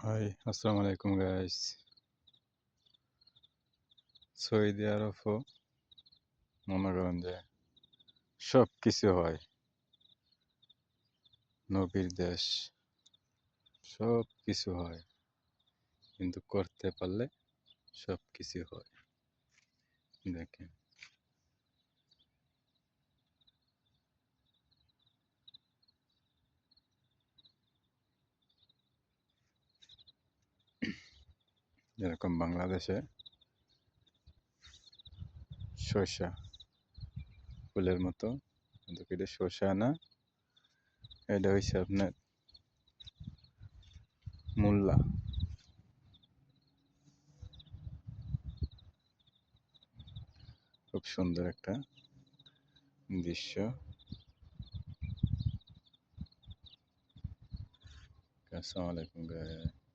High, আসসালামু আলাইকুম guys. Saudi আরবও মনে করেন যে সব কিছু হয়, নবীর দেশ, সব কিছু হয়, কিন্তু করতে পারলে সব কিছু হয়। দেখেন, যেরকম বাংলাদেশে শসা ফুলের মতো, কিন্তু এটা শসা না, এটা হচ্ছে আপনার মূল্যা। খুব সুন্দর একটা দৃশ্য। আসসালামু আলাইকুম গাইস।